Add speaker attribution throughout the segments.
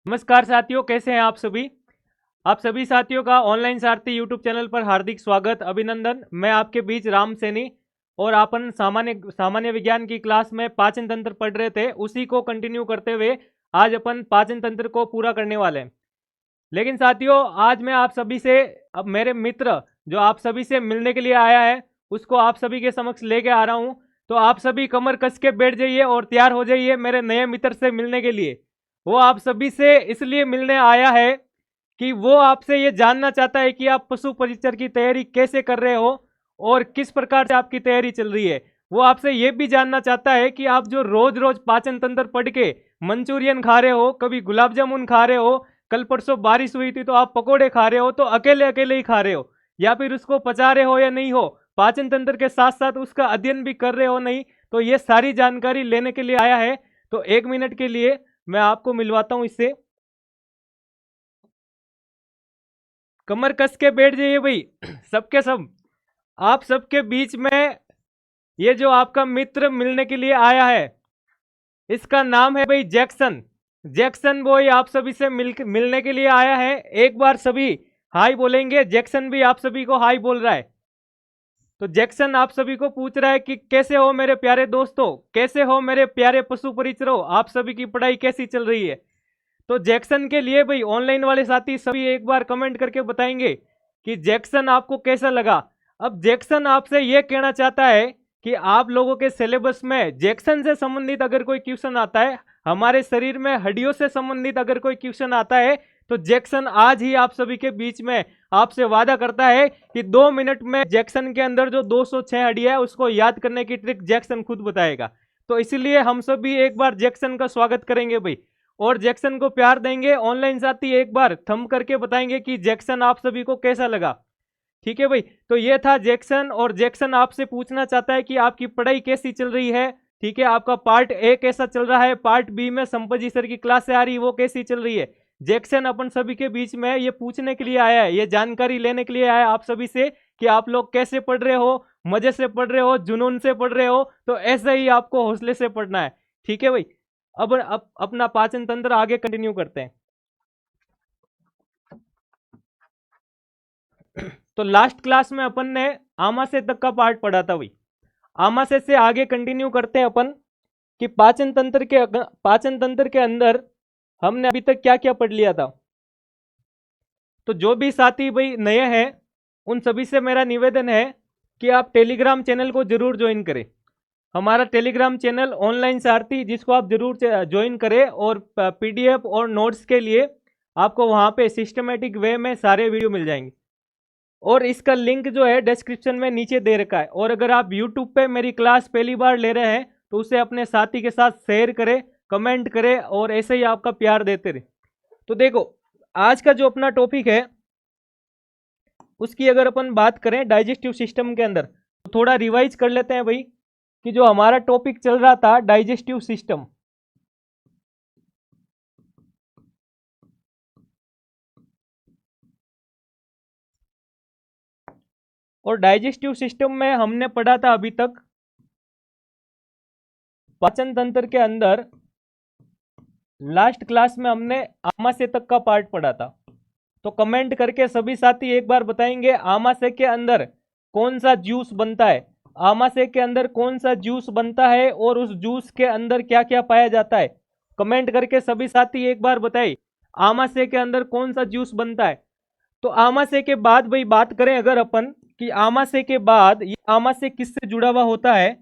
Speaker 1: नमस्कार साथियों, कैसे हैं आप सभी। आप सभी साथियों का ऑनलाइन सारथी यूट्यूब चैनल पर हार्दिक स्वागत, अभिनंदन। मैं आपके बीच राम सैनी और अपन सामान्य सामान्य विज्ञान की क्लास में पाचन तंत्र पढ़ रहे थे, उसी को कंटिन्यू करते हुए आज अपन पाचन तंत्र को पूरा करने वाले हैं। लेकिन साथियों, आज मैं आप सभी से, अब मेरे मित्र जो आप सभी से मिलने के लिए आया है उसको आप सभी के समक्ष लेके आ रहा हूं। तो आप सभी कमर कस के बैठ जाइए और तैयार हो जाइए मेरे नए मित्र से मिलने के लिए। वो आप सभी से इसलिए मिलने आया है कि वो आपसे ये जानना चाहता है कि आप पशु परिचर की तैयारी कैसे कर रहे हो और किस प्रकार से आपकी तैयारी चल रही है। वो आपसे ये भी जानना चाहता है कि आप जो रोज रोज पाचन तंत्र पढ़ के मंचूरियन खा रहे हो, कभी गुलाब जामुन खा रहे हो, कल परसों बारिश हुई थी तो आप पकोड़े खा रहे हो, तो अकेले अकेले ही खा रहे हो या फिर उसको पचा रहे हो या नहीं हो, पाचन तंत्र के साथ साथ उसका अध्ययन भी कर रहे हो नहीं, तो ये सारी जानकारी लेने के लिए आया है। तो 1 मिनट के लिए मैं आपको मिलवाता हूं इससे। कमर कस के बैठ जाइए भाई सबके सब। आप सबके बीच में ये जो आपका मित्र मिलने के लिए आया है, इसका नाम है भाई जैक्सन। जैक्सन बॉय आप सभी से मिलने के लिए आया है। एक बार सभी हाई बोलेंगे। जैक्सन भी आप सभी को हाई बोल रहा है। तो जैक्सन आप सभी को पूछ रहा है कि कैसे हो मेरे प्यारे दोस्तों, कैसे हो मेरे प्यारे पशु परिचरों, आप सभी की पढ़ाई कैसी चल रही है। तो जैक्सन के लिए भाई ऑनलाइन वाले साथी सभी एक बार कमेंट करके बताएंगे कि जैक्सन आपको कैसा लगा। अब जैक्सन आपसे यह कहना चाहता है कि आप लोगों के सिलेबस में जैक्सन से संबंधित अगर कोई क्वेश्चन आता है, हमारे शरीर में हड्डियों से संबंधित अगर कोई क्वेश्चन आता है, तो जैक्सन आज ही आप सभी के बीच में आपसे वादा करता है कि 2 मिनट में जैक्सन के अंदर जो 206 हड्डियां है उसको याद करने की ट्रिक जैक्सन खुद बताएगा। तो इसलिए हम सभी एक बार जैक्सन का स्वागत करेंगे भाई और जैक्सन को प्यार देंगे। ऑनलाइन साथी एक बार थंब करके बताएंगे कि जैक्सन आप सभी को कैसा लगा। ठीक है भाई। तो ये था जैक्सन, और जैक्सन आपसे पूछना चाहता है कि आपकी पढ़ाई कैसी चल रही है। ठीक है, आपका पार्ट ए कैसा चल रहा है, पार्ट बी में संपत सर की क्लास से आ रही है वो कैसी चल रही है। जैक्सन अपन सभी के बीच में ये पूछने के लिए आया है, ये जानकारी लेने के लिए आया है आप सभी से कि आप लोग कैसे पढ़ रहे हो, मजे से पढ़ रहे हो, जुनून से पढ़ रहे हो। तो ऐसे ही आपको हौसले से पढ़ना है। ठीक है भाई। अब अपना पाचन तंत्र आगे कंटिन्यू करते हैं। तो लास्ट क्लास में अपन ने आमाशय तक का पार्ट पढ़ा था भाई। आमाशय से आगे कंटिन्यू करते हैं अपन कि पाचन तंत्र के अंदर हमने अभी तक क्या क्या पढ़ लिया था। तो जो भी साथी भाई नए हैं उन सभी से मेरा निवेदन है कि आप टेलीग्राम चैनल को जरूर ज्वाइन करें। हमारा टेलीग्राम चैनल ऑनलाइन सारथी, जिसको आप जरूर ज्वाइन करें, और पीडीएफ और नोट्स के लिए आपको वहां पे सिस्टमेटिक वे में सारे वीडियो मिल जाएंगे। और इसका लिंक जो है डिस्क्रिप्शन में नीचे दे रखा है। और अगर आप यूट्यूब पे मेरी क्लास पहली बार ले रहे हैं तो उसे अपने साथी के साथ शेयर करें, कमेंट करें और ऐसे ही आपका प्यार देते रहे। तो देखो, आज का जो अपना टॉपिक है उसकी अगर अपन बात करें डाइजेस्टिव सिस्टम के अंदर, तो थोड़ा रिवाइज कर लेते हैं भाई कि जो हमारा टॉपिक चल रहा था डाइजेस्टिव सिस्टम। और डाइजेस्टिव सिस्टम में हमने पढ़ा था अभी तक पाचन तंत्र के अंदर, लास्ट क्लास में हमने आमाशय तक का पार्ट पढ़ा था। तो कमेंट करके सभी साथी एक बार बताएंगे आमाशय के अंदर कौन सा जूस बनता है, आमाशय के अंदर कौन सा जूस बनता है और उस जूस के अंदर क्या क्या पाया जाता है। कमेंट करके सभी साथी एक बार बताइए आमाशय के अंदर कौन सा जूस बनता है। तो आमाशय के बाद भाई बात करें अगर अपन कि आमाशय के बाद ये आमाशय किससे जुड़ा हुआ होता है,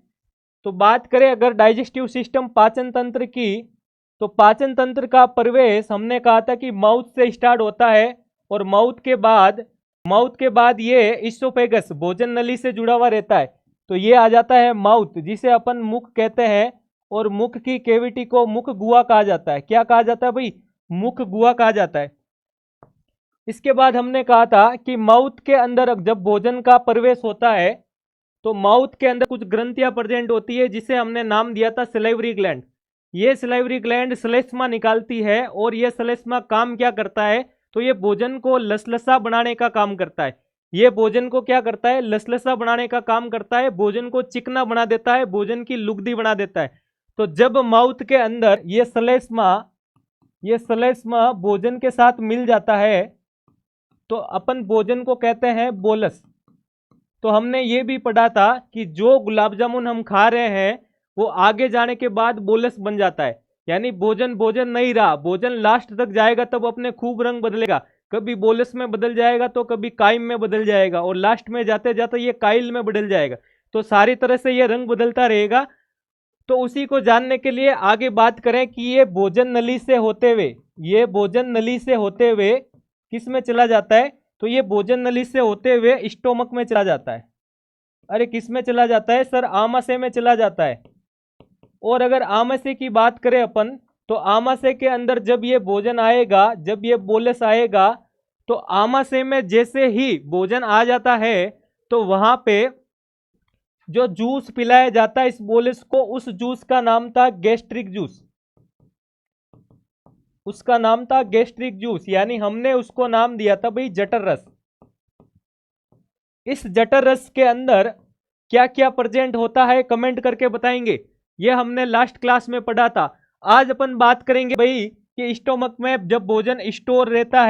Speaker 1: तो बात करें अगर डाइजेस्टिव सिस्टम पाचन तंत्र की, तो पाचन तंत्र का प्रवेश हमने कहा था कि माउथ से स्टार्ट होता है और माउथ के बाद ये इसोफेगस भोजन नली से जुड़ा हुआ रहता है। तो ये आ जाता है माउथ, जिसे अपन मुख कहते हैं, और मुख की कैविटी को मुख गुहा कहा जाता है। क्या कहा जाता है भाई? मुख गुहा कहा जाता है। इसके बाद हमने कहा था कि माउथ के अंदर जब भोजन का प्रवेश होता है तो माउथ के अंदर कुछ ग्रंथियां प्रेजेंट होती है जिसे हमने नाम दिया था सलाइवरी ग्लैंड। ये सलाइवरी ग्लैंड श्लेष्मा निकालती है और ये श्लेष्मा काम क्या करता है, तो ये भोजन को लसलसा बनाने का काम करता है। ये भोजन को क्या करता है? लसलसा बनाने का काम करता है, भोजन को चिकना बना देता है, भोजन की लुगदी बना देता है। तो जब माउथ के अंदर ये श्लेष्मा ये श्लेष्मा भोजन के साथ मिल जाता है तो अपन भोजन को कहते हैं बोलस। तो हमने ये भी पढ़ा था कि जो गुलाब जामुन हम खा रहे हैं वो आगे जाने के बाद बोलस बन जाता है, यानी भोजन भोजन नहीं रहा, भोजन लास्ट तक जाएगा तब अपने खूब रंग बदलेगा, कभी बोलस में बदल जाएगा तो कभी काइम में बदल जाएगा और लास्ट में जाते जाते ये काइल में बदल जाएगा। तो सारी तरह से ये रंग बदलता रहेगा। तो उसी को जानने के लिए आगे बात करें कि ये भोजन नली से होते हुए, ये भोजन नली से होते हुए किस में चला जाता है, तो ये भोजन नली से होते हुए स्टोमक में चला जाता है। अरे किस में चला जाता है सर? आमाशय में चला जाता है। और अगर आमाशय की बात करें अपन, तो आमाशय के अंदर जब ये भोजन आएगा, जब ये बोलस आएगा, तो आमाशय में जैसे ही भोजन आ जाता है तो वहां पे जो जूस पिलाया जाता है इस बोलस को, उस जूस का नाम था गैस्ट्रिक जूस। उसका नाम था गैस्ट्रिक जूस, यानी हमने उसको नाम दिया था भाई जठर रस। इस जठर रस के अंदर क्या क्या प्रेजेंट होता है कमेंट करके बताएंगे, ये हमने लास्ट क्लास में पढ़ा था। आज अपन बात करेंगे भाई कि स्टोमक में जब भोजन स्टोर रहता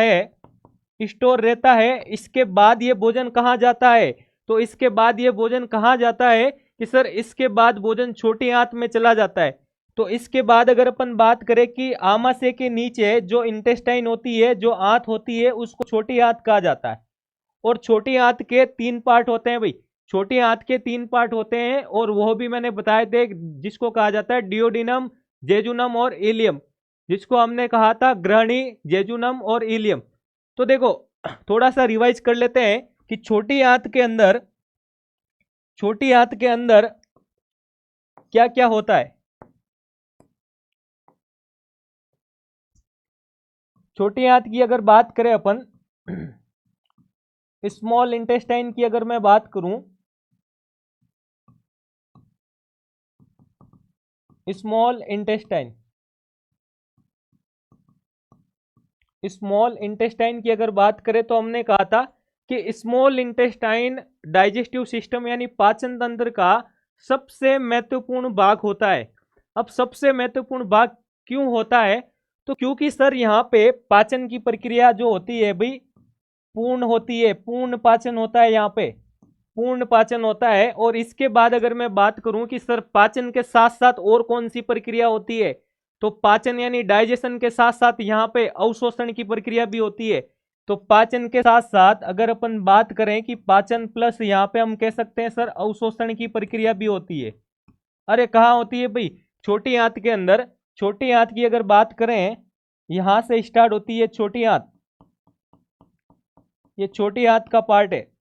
Speaker 1: है, इसके बाद ये भोजन कहाँ जाता है, तो इसके बाद ये भोजन कहाँ जाता है कि सर इसके बाद भोजन छोटी आंत में चला जाता है। तो इसके बाद अगर अपन बात करें कि आमाशय के नीचे जो इंटेस्टाइन होती है, जो आंत होती है, उसको छोटी आंत कहा जाता है। और छोटी आंत के 3 पार्ट होते हैं भाई, छोटी आंत के 3 पार्ट होते हैं और वह भी मैंने बताए थे, जिसको कहा जाता है डियोडिनम, जेजुनम और इलियम, जिसको हमने कहा था ग्रहणी, जेजुनम और इलियम। तो देखो थोड़ा सा रिवाइज कर लेते हैं कि छोटी आंत के अंदर क्या क्या होता है। छोटी आंत की अगर बात करें अपन, स्मॉल इंटेस्टाइन की अगर मैं बात करूं, स्मॉल इंटेस्टाइन की अगर बात करें तो हमने कहा था कि स्मॉल इंटेस्टाइन डाइजेस्टिव सिस्टम यानी पाचन तंत्र का सबसे महत्वपूर्ण भाग होता है। अब सबसे महत्वपूर्ण भाग क्यों होता है, तो क्योंकि सर यहाँ पे पाचन की प्रक्रिया जो होती है भाई पूर्ण होती है, पूर्ण पाचन होता है, यहाँ पे पूर्ण पाचन होता है। और इसके बाद अगर मैं बात करूं कि सर पाचन के साथ साथ और कौन सी प्रक्रिया होती है, तो पाचन यानी डाइजेशन के साथ साथ यहाँ पे अवशोषण की प्रक्रिया भी होती है। तो पाचन के साथ साथ अगर अपन बात करें कि पाचन प्लस यहाँ पे हम कह सकते हैं सर अवशोषण की प्रक्रिया भी होती है। अरे कहाँ होती है भाई? छोटी आंत के अंदर। छोटी आंत की अगर बात करें, यहां से स्टार्ट होती है छोटी आंत, ये छोटी आंत का पार्ट है।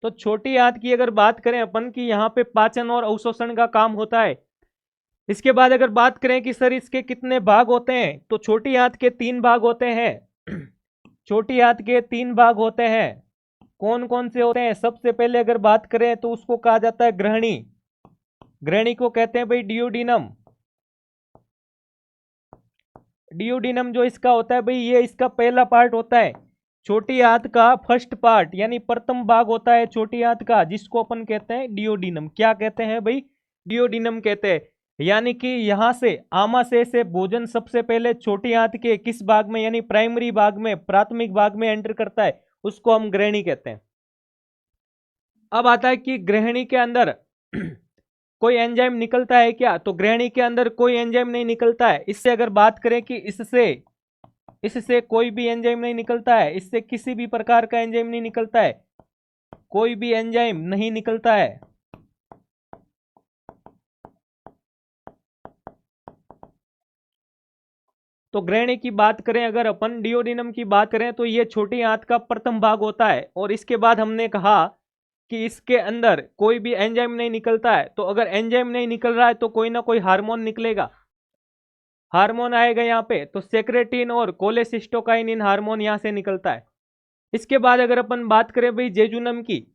Speaker 1: तो छोटी आंत की अगर बात करें अपन कि यहाँ पे पाचन और अवशोषण का काम होता है। इसके बाद अगर बात करें कि सर इसके कितने भाग होते हैं, तो छोटी आंत के 3 भाग होते हैं। छोटी आंत के 3 भाग होते हैं। कौन कौन से होते हैं? सबसे पहले अगर बात करें तो उसको कहा जाता है ग्रहणी। ग्रहणी को कहते हैं भाई डियोडिनम। डियोडिनम जो इसका होता है भाई, ये इसका पहला पार्ट होता है। छोटी आंत का फर्स्ट पार्ट यानी प्रथम भाग होता है छोटी आंत का, जिसको अपन कहते हैं डियोडिनम। क्या कहते हैं भाई? डियोडिनम कहते हैं। यानी कि यहां से आमाशय से भोजन सबसे पहले छोटी आंत के किस भाग में यानी प्राइमरी भाग में, प्राथमिक भाग में एंटर करता है, उसको हम ग्रहणी कहते हैं। अब आता है कि ग्रहणी के अंदर कोई एंजाइम निकलता है क्या, तो ग्रहणी के अंदर कोई एंजाइम नहीं निकलता है। इससे अगर बात करें कि इससे कोई भी एंजाइम नहीं निकलता है, इससे किसी भी प्रकार का एंजाइम नहीं निकलता है, कोई भी एंजाइम नहीं निकलता है। तो ग्रहणी की बात करें, अगर अपन डियोडिनम की बात करें, तो ये छोटी आंत का प्रथम भाग होता है। और इसके बाद हमने कहा कि इसके अंदर कोई भी एंजाइम नहीं निकलता है। तो अगर एंजाइम नहीं निकल रहा है तो कोई ना कोई हार्मोन निकलेगा, हार्मोन आएगा यहाँ पे। तो सेक्रेटिन और कोलेसिस्टोकाइनिन हार्मोन यहाँ से निकलता है। इसके बाद अगर अपन बात करें भाई जेजुनम की,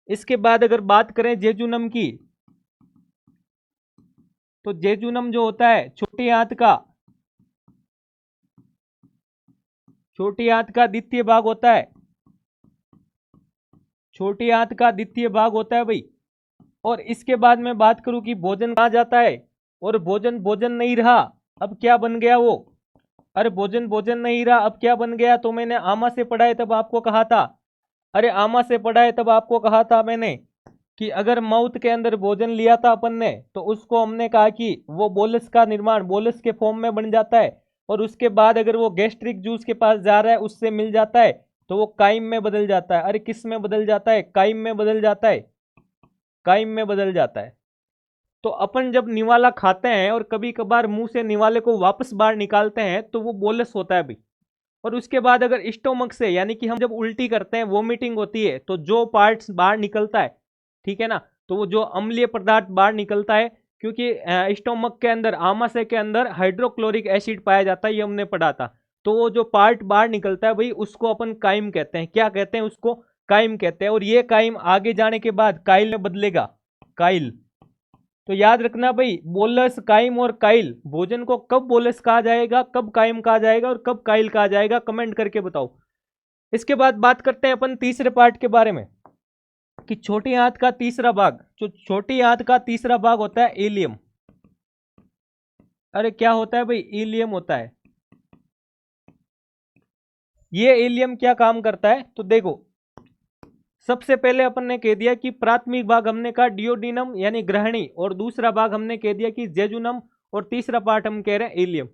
Speaker 1: इसके बाद अगर बात करें जेजुनम की, तो जेजुनम जो होता है छोटी आंत का द्वितीय भाग होता है। छोटी आंत का द्वितीय भाग होता है भाई। और इसके बाद मैं बात करूं कि भोजन कहाँ जाता है, और भोजन भोजन नहीं रहा, अब क्या बन गया वो, अरे भोजन भोजन नहीं रहा अब क्या बन गया, तो मैंने आमा से पढ़ा है तब आपको कहा था, अरे आमा से पढ़ा है तब आपको कहा था मैंने कि अगर माउथ के अंदर भोजन लिया था अपन ने, तो उसको हमने कहा कि वो बोलस का निर्माण बोलस के फॉर्म में बन जाता है, और उसके बाद अगर वो गैस्ट्रिक जूस के पास जा रहा है उससे मिल जाता है तो वो काइम में बदल जाता है। अरे किस में बदल जाता है, काइम में बदल जाता है, काइम में बदल जाता है। तो अपन जब निवाला खाते हैं और कभी कभार मुंह से निवाले को वापस बाहर निकालते हैं तो वो बोलस होता है भाई। और उसके बाद अगर स्टोमक से, यानी कि हम जब उल्टी करते हैं, वोमिटिंग होती है, तो जो पार्ट्स बाहर निकलता है, ठीक है ना, तो वो जो अम्लीय पदार्थ बाहर निकलता है, क्योंकि स्टोमक के अंदर, आमाशय के अंदर हाइड्रोक्लोरिक एसिड पाया जाता है, ये हमने पढ़ा था। तो वो जो पार्ट बाहर निकलता है भाई उसको अपन काइम कहते हैं। क्या कहते हैं उसको, काइम कहते हैं। और ये काइम आगे जाने के बाद काइल में बदलेगा, काइल। तो याद रखना भाई, बोलस, काइम और काइल, भोजन को कब बोलस कहा जाएगा, कब काइम कहा जाएगा और कब काइल कहा जाएगा, कमेंट करके बताओ। इसके बाद बात करते हैं अपन तीसरे पार्ट के बारे में, कि छोटी आंत का तीसरा भाग, जो छोटी आंत का तीसरा भाग होता है इलियम। अरे क्या होता है भाई, इलियम होता है। ये इलियम क्या काम करता है, तो देखो, सबसे पहले अपन ने कह दिया कि प्राथमिक भाग हमने कहा डियोडिनम यानी ग्रहणी, और दूसरा भाग हमने कह दिया कि जेजुनम, और तीसरा पार्ट हम कह रहे हैं इलियम।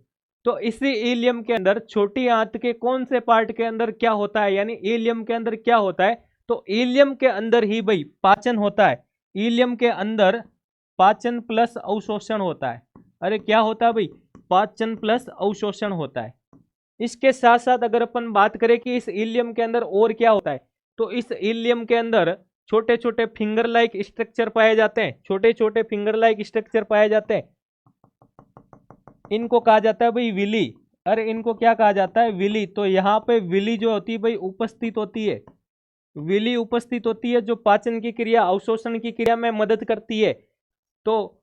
Speaker 1: तो इसी इलियम के अंदर छोटी आंत के कौन से पार्ट के अंदर क्या होता है, यानी इलियम के अंदर क्या होता है, तो इलियम के अंदर ही भाई पाचन होता है। इलियम के अंदर पाचन प्लस अवशोषण होता है। अरे क्या होता है भाई, पाचन प्लस अवशोषण होता है। इसके साथ साथ अगर अपन बात करें कि इस इलियम के अंदर और क्या होता है, तो इस इलियम के अंदर छोटे छोटे फिंगर लाइक स्ट्रक्चर पाए जाते हैं, छोटे छोटे फिंगर लाइक स्ट्रक्चर पाए जाते हैं। इनको कहा जाता है भाई विली। अरे इनको क्या कहा जाता है, विली। तो यहाँ पे विली जो होती है भाई उपस्थित होती है, विली उपस्थित होती है, जो पाचन की क्रिया, अवशोषण की क्रिया में मदद करती है। तो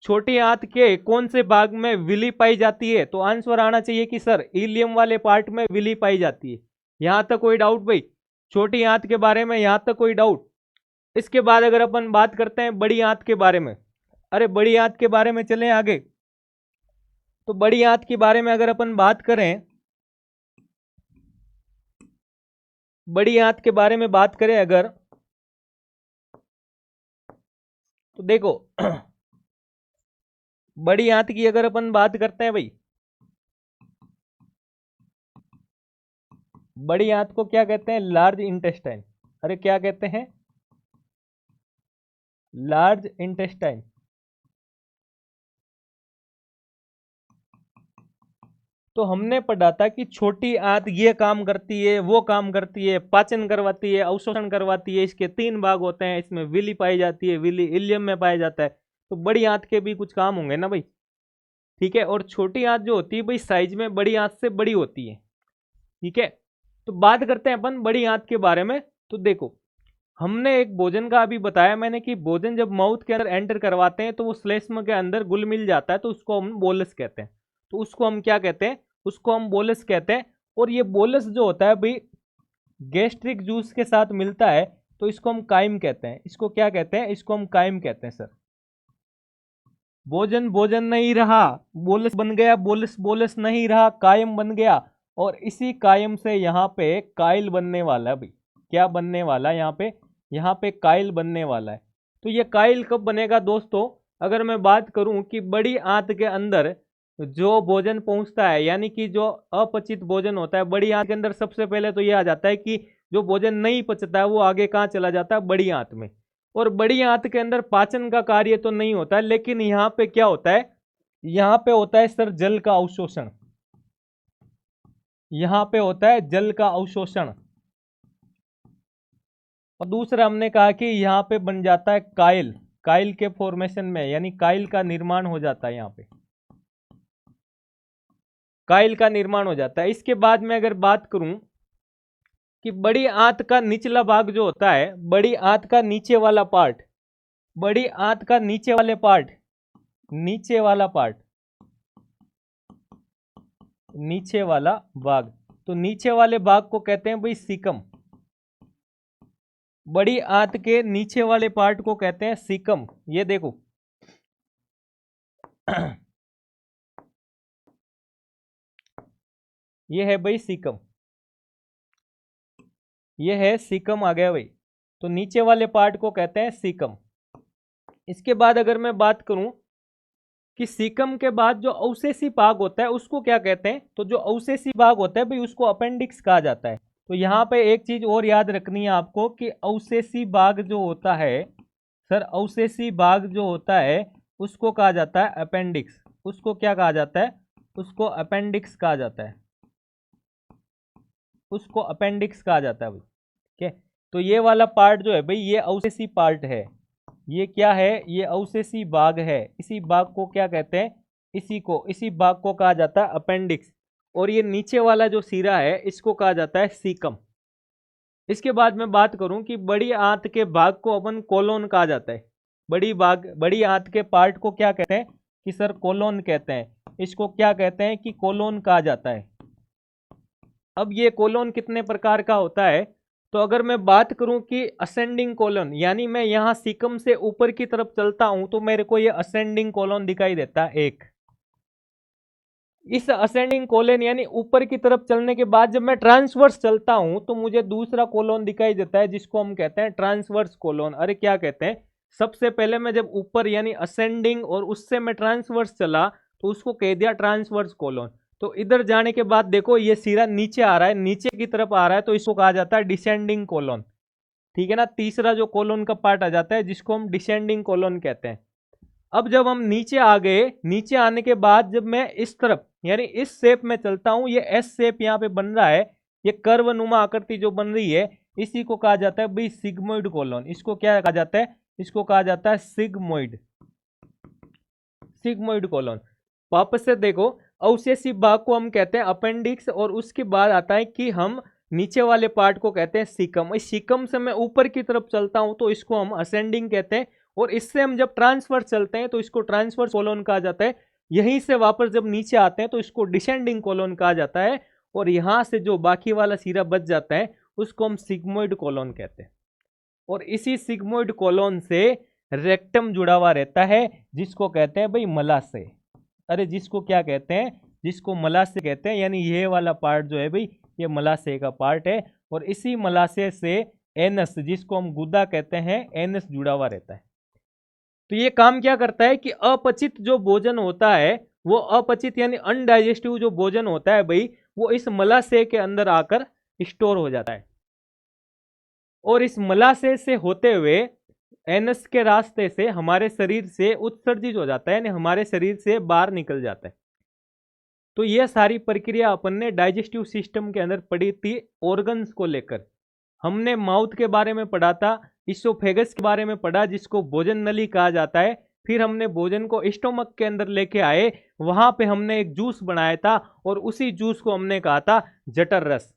Speaker 1: छोटी आंत के कौन से भाग में विली पाई जाती है, तो आंसर आना चाहिए कि सर इलियम वाले पार्ट में विली पाई जाती है। यहां तक कोई डाउट भाई, छोटी आंत के बारे में यहां तक कोई डाउट। इसके बाद अगर अपन बात करते हैं बड़ी आंत के बारे में, अरे बड़ी आंत के बारे में चलें आगे। तो बड़ी आंत के बारे में अगर अपन बात करें, बड़ी आंत के बारे में बात करें अगर, तो देखो बड़ी आंत की अगर अपन बात करते हैं भाई, बड़ी आंत को क्या कहते हैं, लार्ज इंटेस्टाइन। अरे क्या कहते हैं, लार्ज इंटेस्टाइन। तो हमने पढ़ा था कि छोटी आंत ये काम करती है, वो काम करती है, पाचन करवाती है, अवशोषण करवाती है। इसके 3 भाग होते हैं, इसमें विली पाई जाती है, विली इलियम में पाया जाता है। तो बड़ी आंत के भी कुछ काम होंगे ना भाई, ठीक है। और छोटी आंत जो होती है भाई साइज में बड़ी आंत से बड़ी होती है, ठीक है। तो बात करते हैं अपन बड़ी आंत के बारे में। तो देखो, हमने एक भोजन का अभी बताया मैंने कि भोजन जब माउथ के अंदर एंटर करवाते हैं तो वो श्लेष्म के अंदर घुल मिल जाता है, तो उसको हम बोलस कहते हैं। तो उसको हम क्या कहते हैं, उसको हम बोलस कहते हैं। और ये बोलस जो होता है भाई गैस्ट्रिक जूस के साथ मिलता है, तो इसको हम काइम कहते हैं। इसको क्या कहते हैं, इसको हम काइम कहते हैं सर। भोजन भोजन नहीं रहा, बोलस बन गया, बोलस बोलस नहीं रहा, कायम बन गया। और इसी कायम से यहाँ पे काइल बनने वाला है भाई। क्या बनने वाला है यहाँ पे काइल बनने वाला है। तो ये काइल कब बनेगा दोस्तों, अगर मैं बात करूं कि बड़ी आंत के अंदर जो भोजन पहुंचता है, यानी कि जो अपचित भोजन होता है बड़ी आंत के अंदर, सबसे पहले तो ये आ जाता है कि जो भोजन नहीं पचता है वो आगे कहाँ चला जाता है, बड़ी आंत में। और बड़ी आंत के अंदर पाचन का कार्य तो नहीं होता है, लेकिन यहाँ पे क्या होता है, यहाँ पे होता है सर जल का अवशोषण। यहाँ पे होता है जल का अवशोषण। और दूसरा हमने कहा कि यहाँ पे बन जाता है काइल, काइल के फॉर्मेशन में, यानी काइल का निर्माण हो जाता है। यहाँ पे काइल का निर्माण हो जाता है। इसके बाद में अगर बात करूं कि बड़ी आंत का निचला भाग जो होता है, बड़ी आंत का नीचे वाला पार्ट, बड़ी आंत का नीचे वाले पार्ट, नीचे वाला पार्ट, नीचे वाला भाग, तो नीचे वाले भाग को कहते हैं भाई सीकम। बड़ी आंत के नीचे वाले पार्ट को कहते हैं सीकम। ये देखो ये है भाई सीकम, ये है सीकम आ गया भाई। तो नीचे वाले पार्ट को कहते हैं सीकम। इसके बाद अगर मैं बात करूं कि सीकम के बाद जो अवशेषी भाग होता है उसको क्या कहते हैं, तो जो अवशेषी भाग होता है भाई उसको अपेंडिक्स कहा जाता है। तो यहाँ पे एक चीज और याद रखनी है आपको कि अवशेषी भाग जो होता है सर, अवशेषी भाग जो होता है उसको कहा जाता है अपेंडिक्स। उसको क्या कहा जाता है, उसको अपेंडिक्स कहा जाता है, उसको अपेंडिक्स कहा जाता है भाई। ठीक है, तो ये वाला पार्ट जो है भाई ये अवशेषी पार्ट है। ये क्या है, ये अवशेषी भाग है। इसी भाग को क्या कहते हैं, इसी भाग को कहा जाता है अपेंडिक्स। और ये नीचे वाला जो सिरा है इसको कहा जाता है सीकम। इसके बाद मैं बात करूं कि बड़ी आंत के भाग को अपन कोलोन कहा जाता है। बड़ी आंत के पार्ट को क्या कहते हैं कि सर कोलोन कहते हैं। इसको क्या कहते हैं कि कोलोन कहा जाता है। अब ये कोलोन कितने प्रकार का होता है, तो अगर मैं बात करूं कि असेंडिंग कोलोन, यानी मैं यहां सीकम से ऊपर की तरफ चलता हूं तो मेरे को ये असेंडिंग कोलोन दिखाई देता है एक। इस असेंडिंग कोलोन यानी ऊपर की तरफ चलने के बाद जब मैं ट्रांसवर्स चलता हूं तो मुझे दूसरा कोलोन दिखाई देता है जिसको हम कहते हैं ट्रांसवर्स कोलोन। अरे क्या कहते हैं, सबसे पहले मैं जब ऊपर यानी असेंडिंग और उससे मैं ट्रांसवर्स चला तो उसको कह दिया ट्रांसवर्स कोलोन। तो इधर जाने के बाद देखो ये सिरा नीचे आ रहा है, नीचे की तरफ आ रहा है, तो इसको कहा जाता है डिसेंडिंग कोलोन। ठीक है ना, तीसरा जो कोलोन का पार्ट आ जाता है जिसको हम डिसेंडिंग कोलोन कहते हैं। अब जब हम नीचे आ गए, नीचे आने के बाद जब मैं इस तरफ यानी इस शेप में चलता हूं, ये एस शेप यहाँ पे बन रहा है, ये कर्व नुमा आकृति जो बन रही है इसी को कहा जाता है भाई सिग्मोइड कोलोन। इसको क्या कहा जाता है, इसको कहा जाता है सिग्मोइड, सिग्मोइड कोलोन। वापस से देखो, अवशेषी भाग को हम कहते हैं अपेंडिक्स और उसके बाद आता है कि हम नीचे वाले पार्ट को कहते हैं सीकम। इस सीकम से मैं ऊपर की तरफ चलता हूं तो इसको हम असेंडिंग कहते हैं, और इससे हम जब ट्रांसफर चलते हैं तो इसको ट्रांसफर कोलोन कहा जाता है। यहीं से वापस जब नीचे आते हैं तो इसको डिसेंडिंग कोलोन कहा जाता है, और यहां से जो बाकी वाला सिरा बच जाता है उसको हम सिग्मोइड कोलोन कहते हैं। और इसी सिग्मोइड कोलोन से रेक्टम जुड़ा हुआ रहता है जिसको कहते हैं भाई मलाशय। अरे जिसको क्या कहते हैं, जिसको मलाशय कहते हैं, यानी ये वाला पार्ट जो है भाई ये मलाशय का पार्ट है। और इसी मलाशय से एनस, जिसको हम गुदा कहते हैं, एनस जुड़ा हुआ रहता है। तो ये काम क्या करता है कि अपचित जो भोजन होता है, वो अपचित यानी अनडाइजेस्टिव जो भोजन होता है भाई, वो इस मलाशय के अंदर आकर स्टोर हो जाता है, और इस मलाशय से होते हुए एनस के रास्ते से हमारे शरीर से उत्सर्जित हो जाता है, यानी हमारे शरीर से बाहर निकल जाता है। तो यह सारी प्रक्रिया अपन ने डाइजेस्टिव सिस्टम के अंदर पढ़ी थी ऑर्गन्स को लेकर। हमने माउथ के बारे में पढ़ा था, इसोफेगस के बारे में पढ़ा जिसको भोजन नली कहा जाता है। फिर हमने भोजन को स्टोमक के अंदर लेके आए, वहां पे हमने एक जूस बनाया था और उसी जूस को हमने कहा था जठर रस।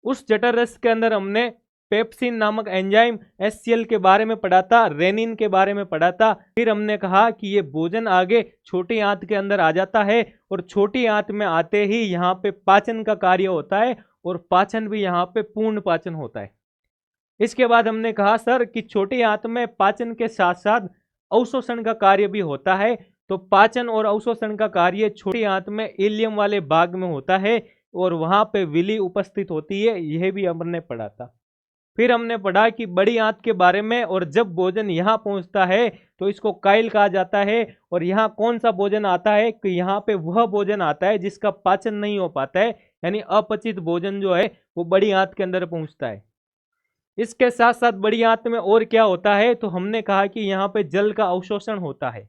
Speaker 1: उस जठर रस के अंदर हमने पेप्सिन नामक एंजाइम एचसीएल के बारे में पढ़ा था, रेनिन के बारे में पढ़ा था। फिर हमने कहा कि ये भोजन आगे छोटी आंत के अंदर आ जाता है, और छोटी आंत में आते ही यहाँ पे पाचन का कार्य होता है, और पाचन भी यहाँ पे पूर्ण पाचन होता है। इसके बाद हमने कहा सर कि छोटी आंत में पाचन के साथ साथ अवशोषण का कार्य भी होता है। तो पाचन और अवशोषण का कार्य छोटी आंत में इलियम वाले भाग में होता है, और वहां पे विली उपस्थित होती है, यह भी हमने पढ़ा था। फिर हमने पढ़ा कि बड़ी आंत के बारे में, और जब भोजन यहाँ पहुंचता है तो इसको काइल कहा जाता है। और यहाँ कौन सा भोजन आता है कि यहाँ पे वह भोजन आता है जिसका पाचन नहीं हो पाता है, यानी अपचित भोजन जो है वो बड़ी आंत के अंदर पहुंचता है। इसके साथ साथ बड़ी आंत में और क्या होता है, तो हमने कहा कि यहाँ पे जल का अवशोषण होता है।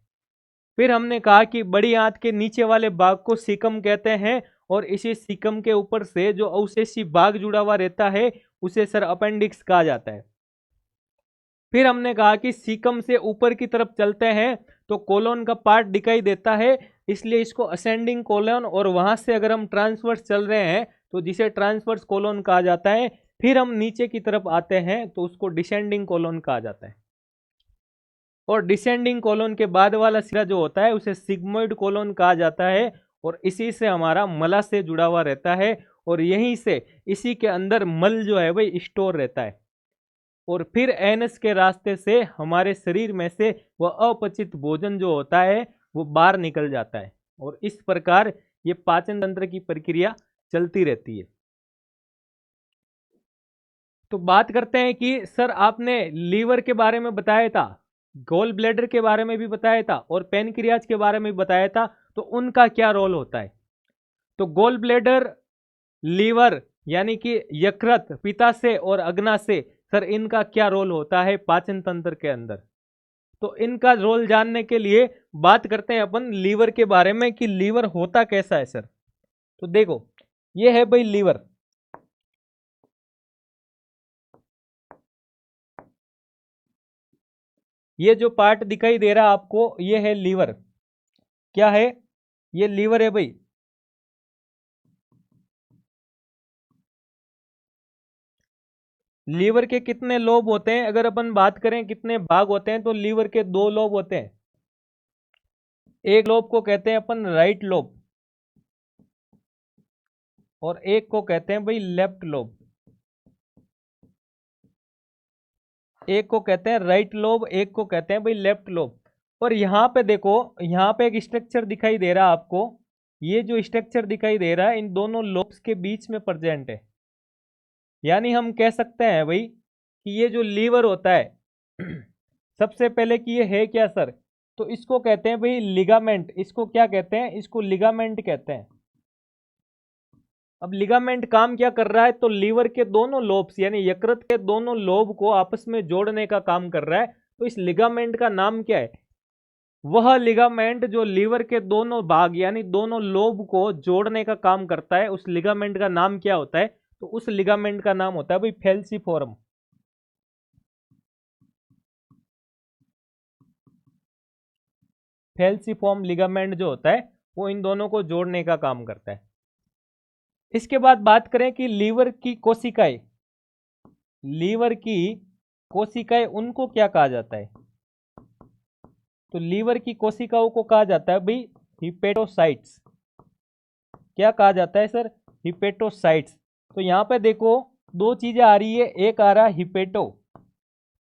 Speaker 1: फिर हमने कहा कि बड़ी आंत के नीचे वाले भाग को सीकम कहते हैं, और इसी सीकम के ऊपर से जो अवशेषी भाग जुड़ा हुआ रहता है उसे सर अपेंडिक्स कहा जाता है। फिर हमने कहा कि सीकम से ऊपर की तरफ चलते हैं तो कोलोन का पार्ट दिखाई देता है, इसलिए इसको असेंडिंग कोलोन, और वहां से अगर हम ट्रांसवर्स चल रहे हैं तो जिसे ट्रांसवर्स कोलोन कहा जाता है। फिर हम नीचे की तरफ आते हैं तो उसको डिसेंडिंग कोलोन कहा जाता है, और डिसेंडिंग कोलोन के बाद वाला सिरा जो होता है उसे सिग्मोइड कोलोन कहा जाता है। और इसी से हमारा मलाशय जुड़ा हुआ रहता है, और यहीं से इसी के अंदर मल जो है वही स्टोर रहता है। और फिर एनस के रास्ते से हमारे शरीर में से वह अपचित भोजन जो होता है वो बाहर निकल जाता है, और इस प्रकार ये पाचन तंत्र की प्रक्रिया चलती रहती है। तो बात करते हैं कि सर आपने लीवर के बारे में बताया था, गॉल ब्लैडर के बारे में भी बताया था और पैनक्रियाज के बारे में भी बताया था, तो उनका क्या रोल होता है। तो गॉल ब्लैडर, लीवर यानी कि यकृत, पित्ताशय और अग्नाशय, सर इनका क्या रोल होता है पाचन तंत्र के अंदर। तो इनका रोल जानने के लिए बात करते हैं अपन लीवर के बारे में कि लीवर होता कैसा है सर। तो देखो ये है भाई लीवर। ये जो पार्ट दिखाई दे रहा है आपको ये है लीवर। क्या है ये? लीवर है भाई। लीवर के कितने लोब होते हैं अगर अपन बात करें, कितने भाग होते हैं, तो लीवर के दो लोब होते हैं। एक लोब को कहते हैं अपन राइट लोब और एक को कहते हैं भाई लेफ्ट लोब। एक को कहते हैं राइट लोब, एक को कहते हैं भाई लेफ्ट लोब। और यहाँ पे देखो, यहाँ पे एक स्ट्रक्चर दिखाई दे रहा है आपको। ये जो स्ट्रक्चर दिखाई दे रहा है इन दोनों लोब्स के बीच में प्रेजेंट है। यानी हम कह सकते हैं भाई कि ये जो लीवर होता है सबसे पहले कि ये है क्या सर, तो इसको कहते हैं भाई लिगामेंट। इसको क्या कहते हैं? इसको लिगामेंट कहते हैं। अब लिगामेंट काम क्या कर रहा है, तो लीवर के दोनों लोब्स यानी यकृत के दोनों लोब को आपस में जोड़ने का काम कर रहा है। तो इस लिगामेंट का नाम क्या है? वह लिगामेंट जो लीवर के दोनों भाग यानी दोनों लोब को जोड़ने का काम करता है, उस लिगामेंट का नाम क्या होता है? तो उस लिगामेंट का नाम होता है भाई फेल्सीफोरम। फेल्सीफॉर्म लिगामेंट जो होता है वो इन दोनों को जोड़ने का काम करता है। इसके बाद बात करें कि लीवर की कोशिकाएं, लीवर की कोशिकाएं उनको क्या कहा जाता है? तो लीवर की कोशिकाओं को कहा जाता है भाई हिपेटोसाइट्स। क्या कहा जाता है सर? हिपेटोसाइट्स। तो यहाँ पे देखो दो चीजें आ रही है, एक आ रहा है हिपेटो।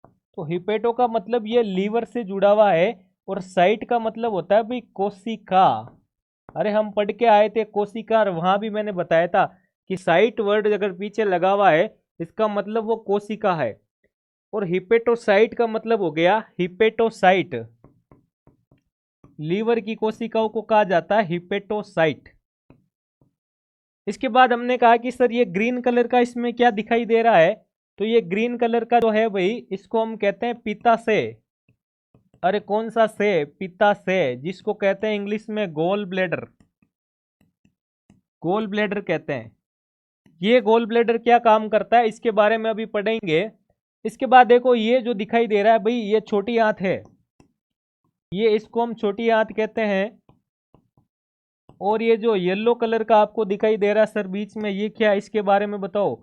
Speaker 1: तो हिपेटो का मतलब ये लीवर से जुड़ा हुआ है, और साइट का मतलब होता है भाई कोशिका। अरे हम पढ़ के आए थे कोशिका, और वहां भी मैंने बताया था कि साइट वर्ड अगर पीछे लगा हुआ है इसका मतलब वो कोशिका है। और हिपेटोसाइट का मतलब हो गया हिपेटोसाइट। लीवर की कोशिकाओं को कहा जाता है हिपेटोसाइट। इसके बाद हमने कहा कि सर ये ग्रीन कलर का इसमें क्या दिखाई दे रहा है, तो ये ग्रीन कलर का जो है भाई इसको हम कहते हैं पित्ताशय। अरे कौन सा से? पित्ताशय, जिसको कहते हैं इंग्लिश में गोल ब्लैडर। गोल ब्लैडर कहते हैं। ये गोल ब्लैडर क्या काम करता है इसके बारे में अभी पढ़ेंगे। इसके बाद देखो ये जो दिखाई दे रहा है भाई ये छोटी आंत है, ये इसको हम छोटी आंत कहते हैं। और ये जो येलो कलर का आपको दिखाई दे रहा है सर बीच में, ये क्या है इसके बारे में बताओ।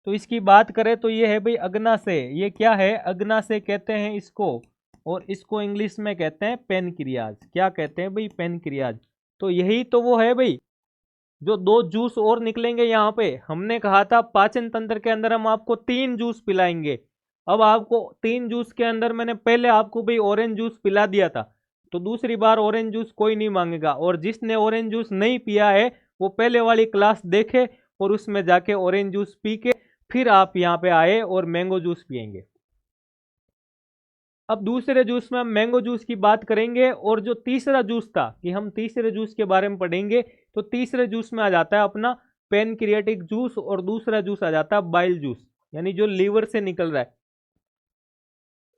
Speaker 1: तो इसकी बात करें तो ये है भाई अग्नाशय। ये क्या है? अग्नाशय कहते हैं इसको, और इसको इंग्लिश में कहते हैं पेनक्रियाज। क्या कहते हैं भाई? पेनक्रियाज। तो यही तो वो है भाई जो दो जूस और निकलेंगे यहाँ पे। हमने कहा था पाचन तंत्र के अंदर हम आपको 3 जूस पिलाएंगे। अब आपको 3 जूस के अंदर मैंने पहले आपको भाई ऑरेंज जूस पिला दिया था, तो दूसरी बार ऑरेंज जूस कोई नहीं मांगेगा। और जिसने ऑरेंज जूस नहीं पिया है वो पहले वाली क्लास देखे और उसमें जाके ऑरेंज जूस पी के फिर आप यहाँ पे आए और मैंगो जूस पियेंगे। अब दूसरे जूस में हम मैंगो जूस की बात करेंगे, और जो तीसरा जूस था कि हम तीसरे जूस के बारे में पढ़ेंगे, तो तीसरे जूस में आ जाता है अपना पेनक्रियाटिक जूस, और दूसरा जूस आ जाता है बाइल जूस यानी जो लीवर से निकल रहा है।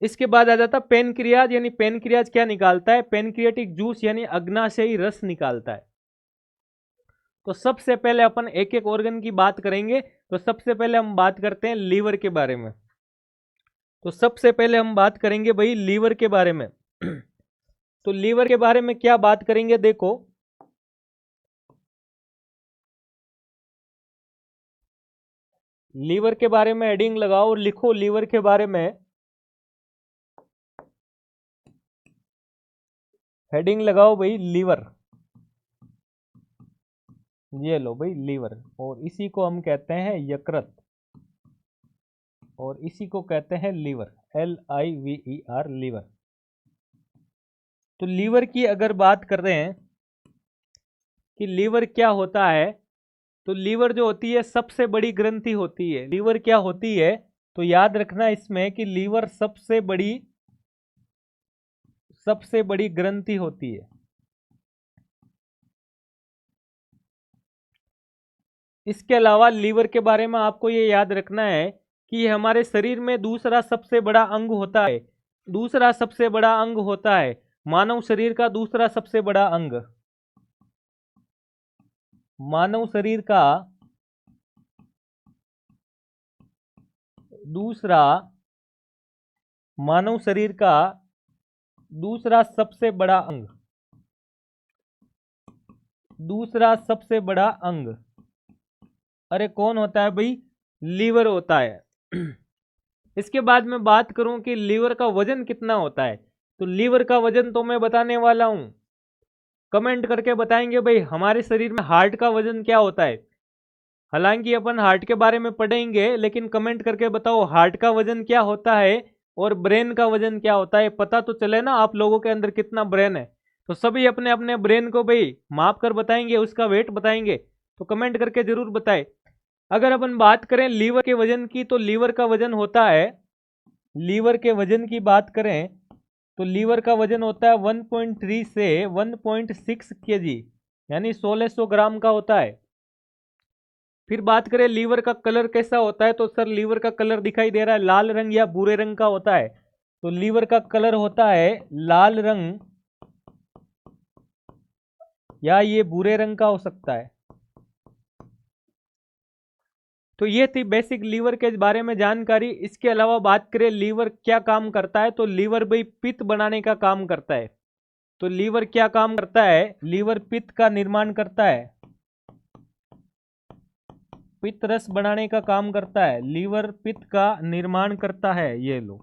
Speaker 1: इसके बाद आ जाता है पेनक्रियाज, यानी पेनक्रियाज क्या निकालता है? पेनक्रियाटिक जूस यानी अग्नाशयी रस निकालता है। तो सबसे पहले अपन एक एक ऑर्गन की बात करेंगे। तो सबसे पहले हम बात करते हैं लीवर के बारे में। तो सबसे पहले हम बात करेंगे भाई लीवर के बारे में। तो लीवर के बारे में क्या बात करेंगे, देखो लीवर के बारे में हेडिंग लगाओ और लिखो लीवर के बारे में। हेडिंग लगाओ भाई लीवर। ये लो भाई लीवर, और इसी को हम कहते हैं यकृत। और इसी को कहते हैं लीवर, LIVER, लीवर। तो लीवर की अगर बात कर रहे हैं कि लीवर क्या होता है, तो लीवर जो होती है सबसे बड़ी ग्रंथि होती है। लीवर क्या होती है, तो याद रखना इसमें कि लीवर सबसे बड़ी ग्रंथि होती है। इसके अलावा लीवर के बारे में आपको ये याद रखना है कि ये हमारे शरीर में दूसरा सबसे बड़ा अंग होता है। दूसरा सबसे बड़ा अंग होता है मानव शरीर का दूसरा सबसे बड़ा अंग। मानव शरीर का दूसरा सबसे बड़ा अंग, दूसरा सबसे बड़ा अंग, अरे कौन होता है भाई, लीवर होता है। इसके बाद मैं बात करूं कि लीवर का वजन कितना होता है, तो लीवर का वजन तो मैं बताने वाला हूं। कमेंट करके बताएंगे भाई हमारे शरीर में हार्ट का वजन क्या होता है। हालांकि अपन हार्ट के बारे में पढ़ेंगे, लेकिन कमेंट करके बताओ हार्ट का वजन क्या होता है और ब्रेन का वजन क्या होता है। पता तो चले ना आप लोगों के अंदर कितना ब्रेन है। तो सभी अपने अपने ब्रेन को भाई माप कर बताएंगे, उसका वेट बताएंगे, तो कमेंट करके जरूर बताएं। अगर अपन बात करें लीवर के वजन की, तो लीवर का वजन होता है, लीवर के वजन की बात करें तो लीवर का वजन होता है 1.3 से 1.6 kg, यानी 1600 ग्राम का होता है। फिर बात करें लीवर का कलर कैसा होता है, तो सर लीवर का कलर दिखाई दे रहा है लाल रंग या भूरे रंग का होता है। तो लीवर का कलर होता है लाल रंग या ये भूरे रंग का हो सकता है। तो ये थी बेसिक लीवर के बारे में जानकारी। इसके अलावा बात करें लीवर क्या काम करता है, तो लीवर भाई पित्त बनाने का काम करता है। तो लीवर क्या काम करता है, लीवर पित्त का निर्माण करता है, पित्त रस बनाने का काम करता है। लीवर पित्त का निर्माण करता है, ये लो।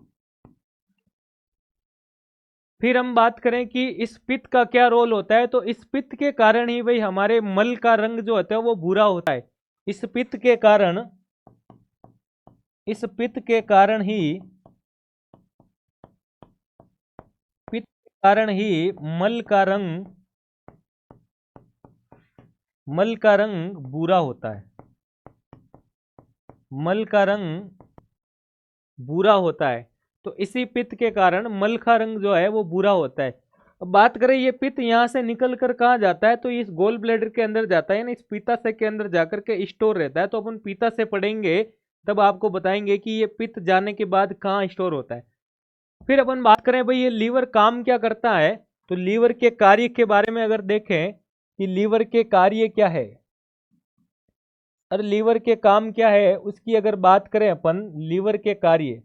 Speaker 1: फिर हम बात करें कि इस पित्त का क्या रोल होता है, तो इस पित्त के कारण ही भाई हमारे मल का रंग जो होता है वो भूरा होता है। इस पित्त के कारण ही मल का रंग भूरा होता है। मल का रंग भूरा होता है, तो इसी पित्त के कारण मल का रंग जो है वो भूरा होता है। अब बात करें ये पित्त यहाँ से निकल कर कहाँ जाता है, तो इस गोल ब्लैडर के अंदर जाता है, ना इस पीताशय के अंदर जाकर के स्टोर रहता है। तो अपन पीताशय पढ़ेंगे तब आपको बताएंगे कि ये पित्त जाने के बाद कहाँ स्टोर होता है। फिर अपन बात करें भाई ये लीवर काम क्या करता है, तो लीवर के कार्य के बारे में अगर देखें कि लीवर के कार्य क्या है और लीवर के काम क्या है, उसकी अगर बात करें अपन लीवर के कार्य,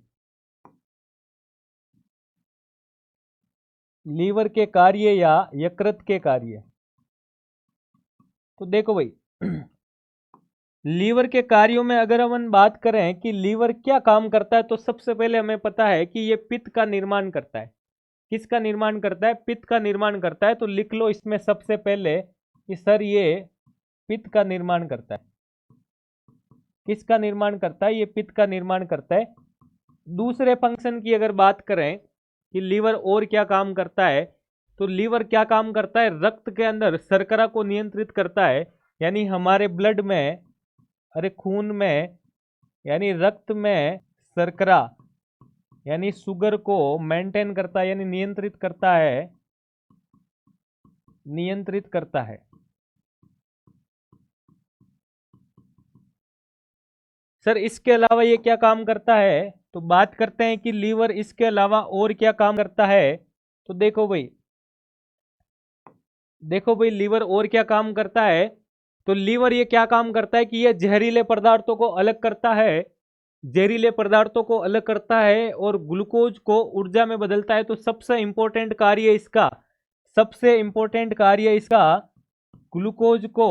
Speaker 1: लीवर के कार्य या यकृत के कार्य, तो देखो भाई लीवर के कार्यों में अगर हम बात करें कि लीवर क्या काम करता है, तो सबसे पहले हमें पता है कि ये पित्त का निर्माण करता है। किसका निर्माण करता है, पित्त का निर्माण करता है। तो लिख लो इसमें सबसे पहले कि सर ये पित्त का निर्माण करता है। किसका निर्माण करता है, ये पित्त का निर्माण करता है। दूसरे फंक्शन की अगर बात करें कि लीवर और क्या काम करता है, तो लीवर क्या काम करता है, रक्त के अंदर शर्करा को नियंत्रित करता है। यानी हमारे ब्लड में, अरे खून में, यानी रक्त में शर्करा यानी शुगर को मेंटेन करता है, यानी नियंत्रित करता है। सर इसके अलावा ये क्या काम करता है, तो बात करते हैं कि लीवर इसके अलावा और क्या काम करता है। तो देखो भाई लीवर और क्या काम करता है, तो लीवर ये क्या काम करता है कि ये जहरीले पदार्थों को अलग करता है, जहरीले पदार्थों को अलग करता है और ग्लूकोज को ऊर्जा में बदलता है। तो सबसे इंपॉर्टेंट कार्य इसका ग्लूकोज को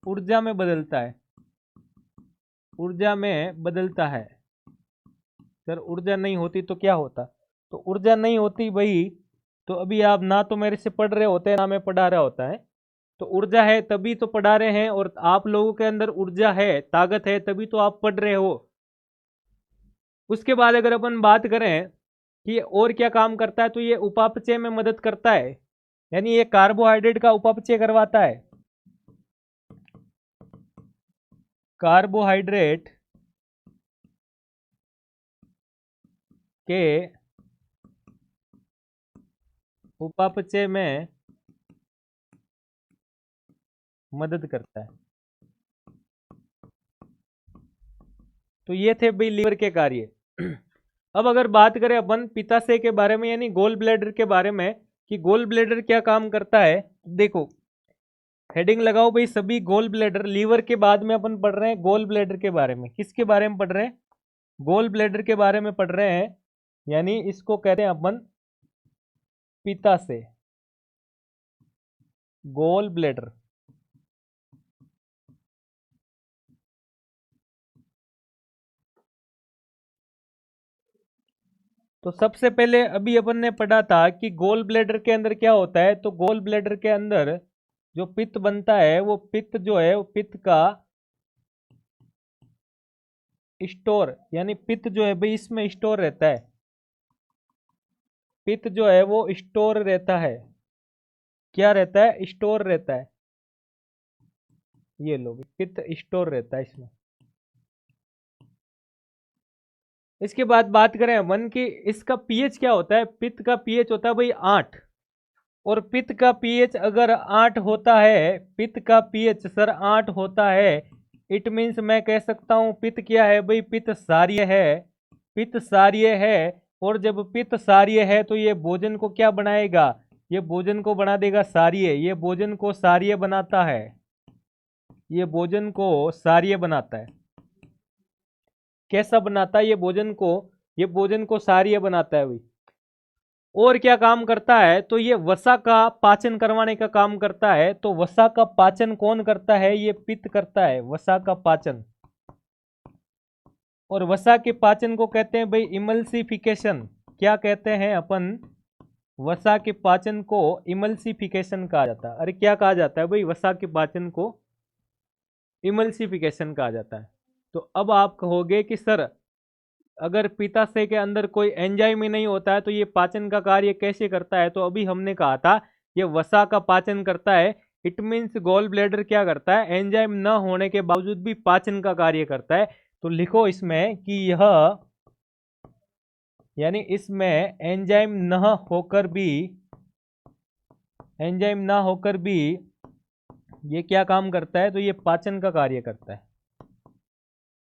Speaker 1: ऊर्जा में बदलता है। सर ऊर्जा नहीं होती तो क्या होता, तो ऊर्जा नहीं होती भाई तो अभी आप ना तो मेरे से पढ़ रहे होते ना मैं पढ़ा रहा होता है। तो ऊर्जा है तभी तो पढ़ा रहे हैं, और आप लोगों के अंदर ऊर्जा है, ताकत है, तभी तो आप पढ़ रहे हो। उसके बाद अगर अपन बात करें कि और क्या काम करता है, तो ये उपापचय में मदद करता है, यानी ये कार्बोहाइड्रेट का उपापचय करवाता है। कार्बोहाइड्रेट के उपापचय में मदद करता है। तो ये थे भाई लीवर के कार्य। अब अगर बात करें अपन पित्ताशय के बारे में, यानी गोल ब्लैडर के बारे में, कि गोल ब्लैडर क्या काम करता है, देखो हेडिंग लगाओ भाई सभी गोल ब्लैडर। लीवर के बाद में अपन पढ़ रहे हैं गोल ब्लैडर के बारे में। किसके बारे में पढ़ रहे हैं? गोल ब्लैडर के बारे में पढ़ रहे हैं, यानी इसको कहते हैं अपन पित्ताशय, गोल ब्लैडर। तो सबसे पहले अभी अपन ने पढ़ा था कि गोल ब्लैडर के अंदर क्या होता है। तो गोल ब्लैडर के अंदर जो पित्त बनता है, वो पित्त जो है वो पित्त का स्टोर, यानी पित्त जो है भाई इसमें स्टोर रहता है। पित्त जो है वो स्टोर रहता है। क्या रहता है? स्टोर रहता है। ये लो, पित्त स्टोर रहता है इसमें। इसके बाद बात करें अपन कि इसका पीएच क्या होता है। पित्त का पीएच होता है भाई 8, और पित्त का पीएच अगर 8 होता है, पित्त का पीएच सर 8 होता है, इट मीन्स मैं कह सकता हूं पित्त क्या है भाई, पित्त सार्य है। पित्त सार्य है, और जब पित्त सार्य है तो ये भोजन को क्या बनाएगा? ये भोजन को बना देगा सार्य। ये भोजन को सार्य बनाता है। ये भोजन को सार्य बनाता है। कैसा बनाता है ये भोजन को? ये भोजन को सार्य बनाता है भाई। और क्या काम करता है? तो ये वसा का पाचन करवाने का काम करता है। तो वसा का पाचन कौन करता है? ये पित्त करता है, वसा का पाचन। और वसा के पाचन को कहते हैं भाई इमल्सिफिकेशन। क्या कहते हैं अपन? वसा के पाचन को इमल्सिफिकेशन कहा जाता है। अरे क्या कहा जाता है भाई? वसा के पाचन को इमल्सिफिकेशन कहा जाता है। तो अब आप कहोगे कि सर अगर पित्ताशय के अंदर कोई एंजाइम ही नहीं होता है तो ये पाचन का कार्य कैसे करता है? तो अभी हमने कहा था ये वसा का पाचन करता है। इट मीन्स गॉल ब्लैडर क्या करता है? एंजाइम न होने के बावजूद भी पाचन का कार्य करता है। तो लिखो इसमें कि यह, यानी इसमें एंजाइम न होकर भी, एंजाइम ना होकर भी ये क्या काम करता है? तो ये पाचन का कार्य करता है।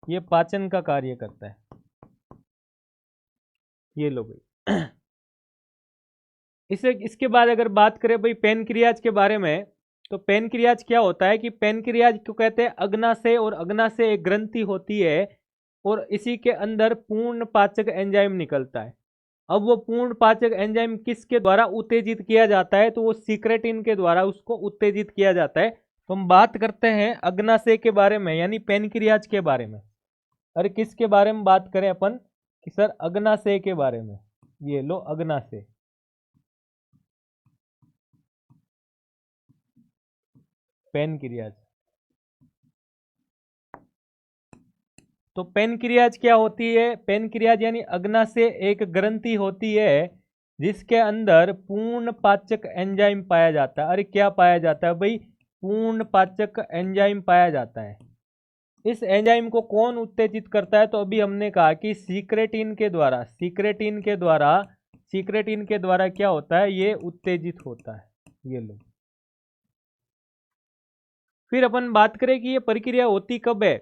Speaker 1: ये पाचन का कार्य करता है। ये लो भाई। इसके बाद अगर बात करें भाई पेनक्रियाज के बारे में, तो पेनक्रियाज क्या होता है कि पेनक्रियाज को कहते हैं अग्नाशय, और अग्नाशय एक ग्रंथि होती है, और इसी के अंदर पूर्ण पाचक एंजाइम निकलता है। अब वो पूर्ण पाचक एंजाइम किसके द्वारा उत्तेजित किया जाता है? तो वो सीक्रेटिन के द्वारा उसको उत्तेजित किया जाता है। तो हम बात करते हैं अग्नाशय के बारे में, यानी पेनक्रियाज के बारे में। अरे किसके बारे में बात करें अपन? कि सर अग्नाशय के बारे में। ये लो अग्नाशय। पेनक्रियाज। तो पेनक्रियाज क्या होती है? पेनक्रियाज यानी अग्नाशय एक ग्रंथि होती है जिसके अंदर पूर्ण पाचक एंजाइम पाया जाता है। अरे क्या पाया जाता है भाई? पूर्ण पाचक एंजाइम पाया जाता है। इस एंजाइम को कौन उत्तेजित करता है? तो अभी हमने कहा कि सीक्रेटिन के द्वारा, सीक्रेटिन के द्वारा, सीक्रेटिन के द्वारा क्या होता है? ये उत्तेजित होता है। ये लो। फिर अपन बात करें कि ये प्रक्रिया होती कब है।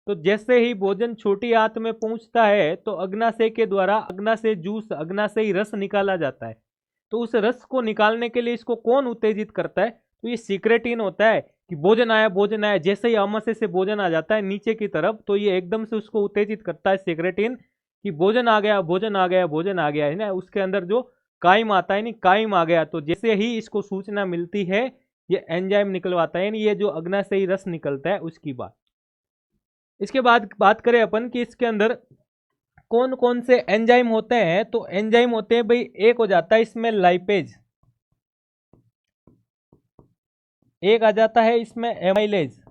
Speaker 1: तो जैसे ही भोजन छोटी आंत में पहुंचता है तो अग्नाशय के द्वारा अग्नाशय जूस, अग्नाशय रस निकाला जाता है। तो उस रस को निकालने के लिए इसको कौन उत्तेजित करता है? तो ये सीक्रेटिन होता है कि भोजन आया, भोजन आया। जैसे ही आमाशय से भोजन आ जाता है नीचे की तरफ, तो ये एकदम से उसको उत्तेजित करता है सीक्रेटिन कि भोजन आ गया, भोजन आ गया, भोजन आ गया, है ना। उसके अंदर जो काइम आता है, नहीं काइम आ गया, तो जैसे ही इसको सूचना मिलती है ये एंजाइम निकलवाता है, यानी ये जो अग्नाशयी रस निकलता है उसकी बात। इसके बाद बात करें अपन कि इसके अंदर कौन कौन से एंजाइम होते हैं। तो एंजाइम होते हैं भाई, एक हो जाता है इसमें लाइपेज। एक आ जाता है इसमें एमाइलेज,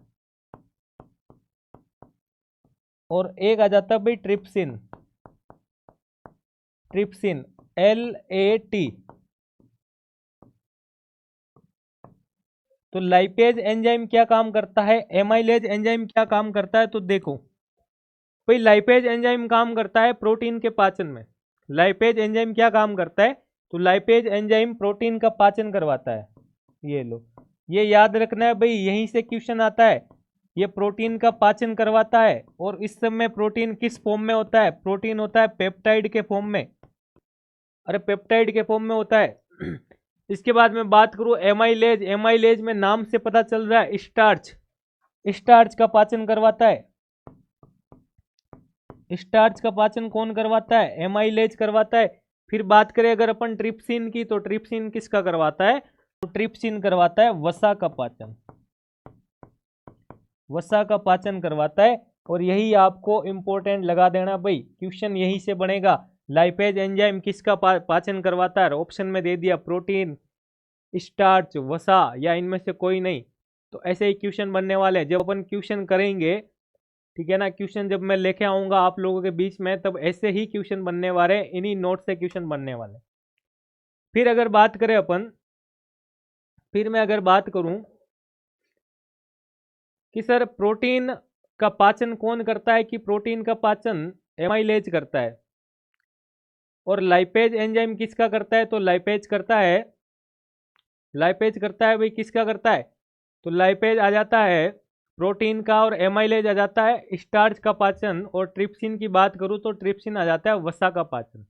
Speaker 1: और एक आ जाता है भाई ट्रिप्सिन, ट्रिप्सिन LAT। तो लाइपेज एंजाइम क्या काम करता है, एमाइलेज एंजाइम क्या काम करता है, तो देखो भाई लाइपेज एंजाइम काम करता है प्रोटीन के पाचन में। लाइपेज एंजाइम क्या काम करता है, तो लाइपेज एंजाइम प्रोटीन का पाचन करवाता है। ये लो, ये याद रखना है भाई, यहीं से क्वेश्चन आता है। ये प्रोटीन का पाचन करवाता है, और इस समय प्रोटीन किस फॉर्म में होता है, प्रोटीन होता है पेप्टाइड के फॉर्म में। अरे पेप्टाइड के फॉर्म में होता है। इसके बाद में बात करूं एमाइलेज, एमाइलेज में नाम से पता चल रहा है स्टार्च, स्टार्च का पाचन करवाता है। स्टार्च का पाचन कौन करवाता है, एमाइलेज करवाता है। फिर बात करें अगर अपन ट्रिप्सिन की, तो ट्रिप्सिन किसका करवाता है, तो ट्रिप्सिन करवाता है वसा का पाचन, वसा का पाचन करवाता है। और यही आपको इंपॉर्टेंट लगा देना भाई, क्वेश्चन यही से बनेगा। लाइपेज एंजाइम किसका पाचन करवाता है, ऑप्शन में दे दिया प्रोटीन, स्टार्च, वसा, या इनमें से कोई नहीं। तो ऐसे ही क्वेश्चन बनने वाले हैं जब अपन क्वेश्चन करेंगे, ठीक है ना। क्वेश्चन जब मैं लेके आऊंगा आप लोगों के बीच में, तब ऐसे ही क्वेश्चन बनने वाले, इन्हीं नोट से क्वेश्चन बनने वाले। फिर अगर बात करें अपन, फिर मैं अगर बात करूं कि सर प्रोटीन का पाचन कौन करता है, कि प्रोटीन का पाचन एमाइलेज करता है, और लाइपेज एंजाइम किसका करता है, तो लाइपेज करता है, लाइपेज करता है भाई, किसका करता है, तो लाइपेज आ जाता है प्रोटीन का, और एमाइलेज आ जाता है स्टार्च का पाचन। और ट्रिप्सिन की बात करूं तो ट्रिप्सिन आ जाता है वसा का पाचन।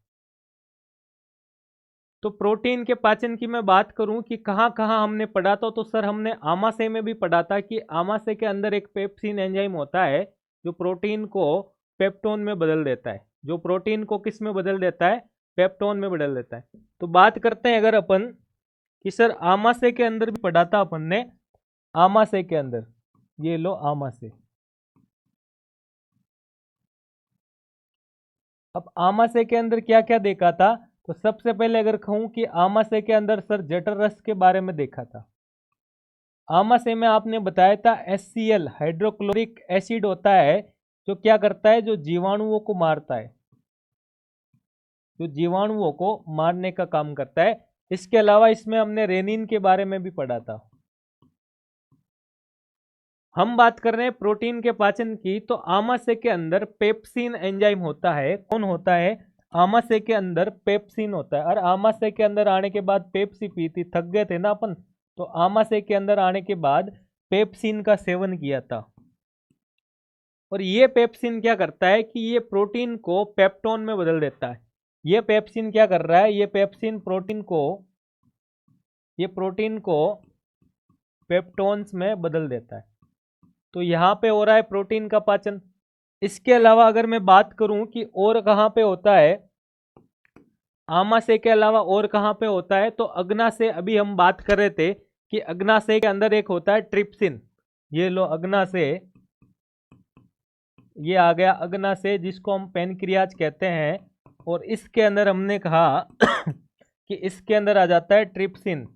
Speaker 1: तो प्रोटीन के पाचन की मैं बात करूं कि कहां कहां हमने पढ़ा था, तो सर हमने आमाशय में भी पढ़ा था कि आमाशय के अंदर एक पेप्सिन एंजाइम होता है जो प्रोटीन को पेप्टोन में बदल देता है, जो प्रोटीन को किस में बदल देता है, पेप्टोन में बदल देता है। तो बात करते हैं अगर अपन कि सर आमाशय के अंदर भी पढ़ा था अपन ने, आमाशय के अंदर, ये लो आमाशय। अब आमाशय के अंदर क्या क्या देखा था, तो सबसे पहले अगर कहूं कि आमाशय के अंदर सर जठर रस के बारे में देखा था। आमाशय में आपने बताया था HCl हाइड्रोक्लोरिक एसिड होता है, जो क्या करता है, जो जीवाणुओं को मारता है, जो जीवाणुओं को मारने का काम करता है। इसके अलावा इसमें हमने रेनिन के बारे में भी पढ़ा था। हम बात कर रहे हैं प्रोटीन के पाचन की, तो आमाशय के अंदर पेप्सिन एंजाइम होता है। कौन होता है, आमाशय के अंदर पेप्सिन होता है। और आमाशय के अंदर आने के बाद पेप्सी पी थी, थक गए थे ना अपन, तो आमाशय के अंदर आने के बाद पेप्सिन का सेवन किया था। और ये पेप्सिन क्या करता है कि ये प्रोटीन को पेप्टोन में बदल देता है। ये पेप्सिन क्या कर रहा है, ये पेप्सिन प्रोटीन को, ये प्रोटीन को पेप्टोन्स में बदल देता है। तो यहाँ पे हो रहा है प्रोटीन का पाचन। इसके अलावा अगर मैं बात करूं कि और कहाँ पे होता है, आमाशय के अलावा और कहाँ पे होता है, तो अग्नाशय, अभी हम बात कर रहे थे कि अग्नाशय के अंदर एक होता है ट्रिप्सिन। ये लो अग्नाशय, ये आ गया अग्नाशय, जिसको हम पेनक्रियाज कहते हैं। और इसके अंदर हमने कहा कि इसके अंदर आ जाता है ट्रिप्सिन।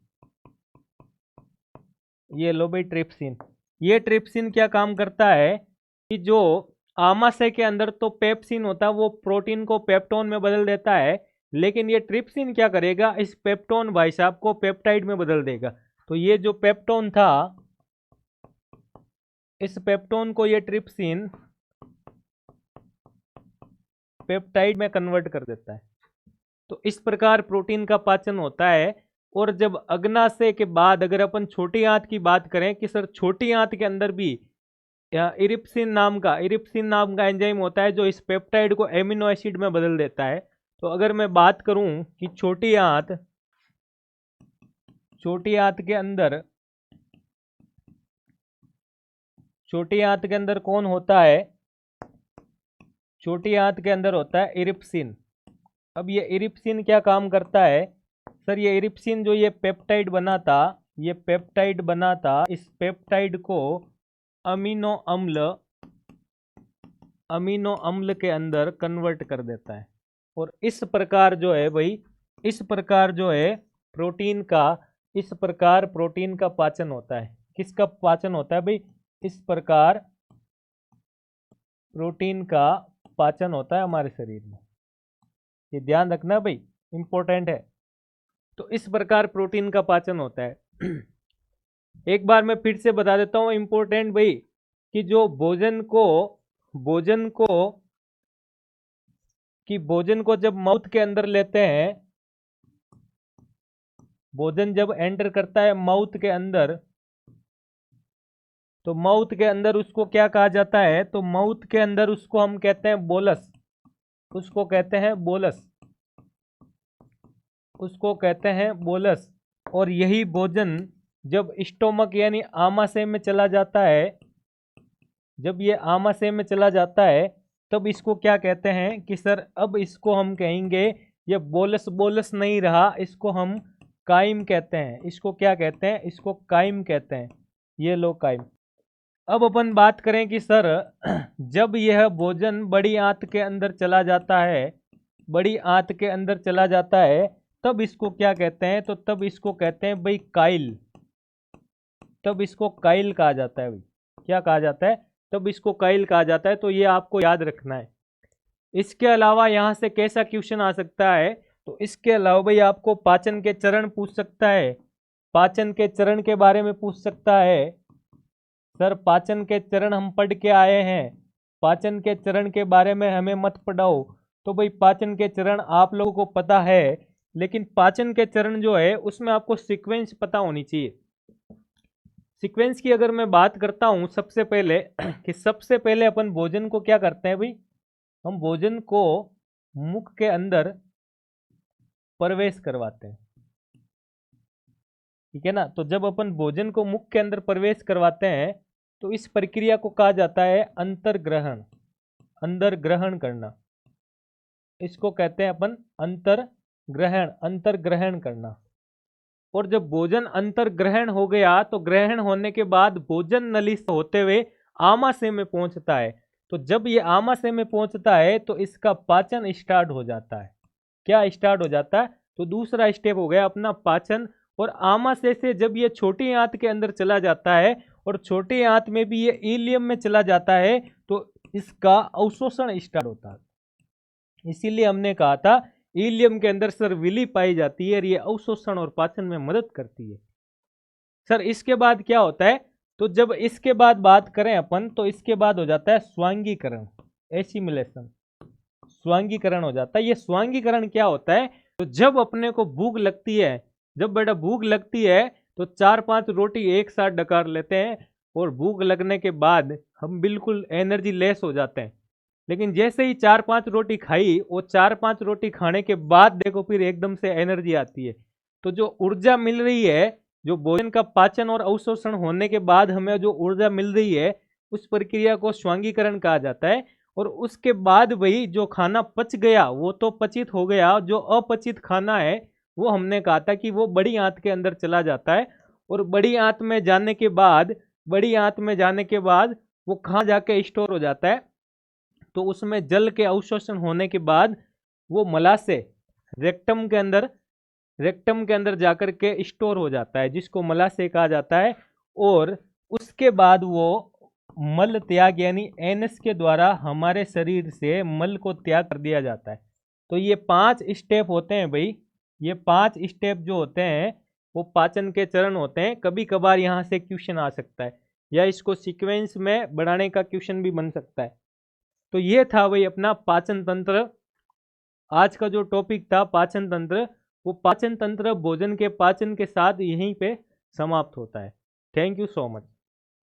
Speaker 1: ये लो भाई ट्रिप्सिन। ये ट्रिप्सिन क्या काम करता है कि जो आमाशय के अंदर तो पेप्सिन होता है, वो प्रोटीन को पेप्टोन में बदल देता है, लेकिन ये ट्रिप्सिन क्या करेगा, इस पेप्टोन भाई साहब को पेप्टाइड में बदल देगा। तो ये जो पेप्टोन था, इस पेप्टोन को ये ट्रिप्सिन पेप्टाइड में कन्वर्ट कर देता है। तो इस प्रकार प्रोटीन का पाचन होता है। और जब अग्नाशय के बाद अगर अपन छोटी आंत की बात करें कि सर छोटी आंत के अंदर भी इरिप्सिन नाम का एंजाइम होता है, जो इस पेप्टाइड को एमिनो एसिड में बदल देता है। तो अगर मैं बात करूं कि छोटी आंत के अंदर कौन होता है, छोटी आंत के अंदर होता है इरिप्सिन। अब ये इरिप्सिन क्या काम करता है, सर ये इरिप्सिन जो ये पेप्टाइड बना था, ये पेप्टाइड बना था, इस पेप्टाइड को अमीनो अम्ल के अंदर कन्वर्ट कर देता है। और इस प्रकार जो है भाई, इस प्रकार जो है प्रोटीन का, इस प्रकार प्रोटीन का पाचन होता है। किसका पाचन होता है भाई? इस प्रकार प्रोटीन का पाचन होता है हमारे शरीर में, ये ध्यान रखना भाई, इंपॉर्टेंट है। तो इस प्रकार प्रोटीन का पाचन होता है। एक बार मैं फिर से बता देता हूं इंपॉर्टेंट भाई, कि जो भोजन को जब माउथ के अंदर लेते हैं, भोजन जब एंटर करता है माउथ के अंदर, तो माउथ के अंदर उसको क्या कहा जाता है? तो माउथ के अंदर उसको हम कहते हैं बोलस, उसको कहते हैं बोलस, उसको कहते हैं बोलस। और यही भोजन जब स्टोमक यानी आमाशय में चला जाता है, जब ये आमाशय में चला जाता है, तब इसको क्या कहते हैं कि सर अब इसको हम कहेंगे ये बोलस बोलस नहीं रहा, इसको हम काइम कहते हैं। इसको क्या कहते हैं? इसको काइम कहते हैं। ये लो काइम। अब अपन बात करें कि सर जब यह भोजन बड़ी आंत के अंदर चला जाता है, बड़ी आंत के अंदर चला जाता है, तब इसको क्या कहते हैं? तो तब इसको कहते हैं भाई काइल, तब इसको काइल कहा जाता है भाई। क्या कहा जाता है? तब इसको काइल कहा जाता है। तो ये आपको याद रखना है। इसके अलावा यहाँ से कैसा क्वेश्चन आ सकता है? तो इसके अलावा भाई आपको पाचन के चरण पूछ सकता है, पाचन के चरण के बारे में पूछ सकता है। सर पाचन के चरण हम पढ़ के आए हैं, पाचन के चरण के बारे में हमें मत पढ़ाओ। तो भाई पाचन के चरण आप लोगों को पता है, लेकिन पाचन के चरण जो है उसमें आपको सीक्वेंस पता होनी चाहिए। सीक्वेंस की अगर मैं बात करता हूं सबसे पहले कि सबसे पहले अपन भोजन को क्या करते हैं भाई? हम भोजन को मुख के अंदर प्रवेश करवाते हैं, ठीक है ना। तो जब अपन भोजन को मुख के अंदर प्रवेश करवाते हैं तो इस प्रक्रिया को कहा जाता है अंतर्ग्रहण, अंदर ग्रहण करना। इसको कहते हैं अपन अंतर्ग्रहण, अंतर्ग्रहण करना। और जब भोजन अंतर्ग्रहण हो गया तो ग्रहण होने के बाद भोजन नली से होते हुए आमाशय में पहुंचता है। तो जब ये आमाशय में पहुंचता है तो इसका पाचन स्टार्ट हो जाता है। क्या स्टार्ट हो जाता है? तो दूसरा स्टेप हो गया अपना पाचन। और आमाशय से जब ये छोटी आंत के अंदर चला जाता है और छोटी आंत में भी ये इलियम में चला जाता है तो इसका अवशोषण स्टार्ट होता है। इसीलिए हमने कहा था इलियम के अंदर सर विली पाई जाती है और ये अवशोषण और पाचन में मदद करती है। सर इसके बाद क्या होता है? तो जब इसके बाद बात करें अपन तो इसके बाद हो जाता है स्वांगीकरण, एसिमिलेशन, स्वांगीकरण हो जाता है। ये स्वांगीकरण क्या होता है? तो जब अपने को भूख लगती है, जब बेटा भूख लगती है तो 4-5 रोटी एक साथ डकार लेते हैं और भूख लगने के बाद हम बिल्कुल एनर्जी लेस हो जाते हैं। लेकिन जैसे ही 4-5 रोटी खाई, वो 4-5 रोटी खाने के बाद देखो फिर एकदम से एनर्जी आती है। तो जो ऊर्जा मिल रही है, जो भोजन का पाचन और अवशोषण होने के बाद हमें जो ऊर्जा मिल रही है, उस प्रक्रिया को स्वांगीकरण कहा जाता है। और उसके बाद वही जो खाना पच गया वो तो पचित हो गया, जो अपचित खाना है वो हमने कहा था कि वो बड़ी आंत के अंदर चला जाता है। और बड़ी आंत में जाने के बाद, बड़ी आंत में जाने के बाद वो कहाँ जाके स्टोर हो जाता है? तो उसमें जल के अवशोषण होने के बाद वो मलाशय रेक्टम के अंदर जाकर के स्टोर हो जाता है, जिसको मलाशय कहा जाता है। और उसके बाद वो मल त्याग यानी एनएस के द्वारा हमारे शरीर से मल को त्याग कर दिया जाता है। तो ये 5 स्टेप होते हैं भाई, ये 5 स्टेप जो होते हैं वो पाचन के चरण होते हैं। कभी कभार यहाँ से क्वेश्चन आ सकता है या इसको सीक्वेंस में बढ़ाने का क्वेश्चन भी बन सकता है। तो ये था भाई अपना पाचन तंत्र। आज का जो टॉपिक था पाचन तंत्र, वो पाचन तंत्र भोजन के पाचन के साथ यहीं पे समाप्त होता है। Thank you so much.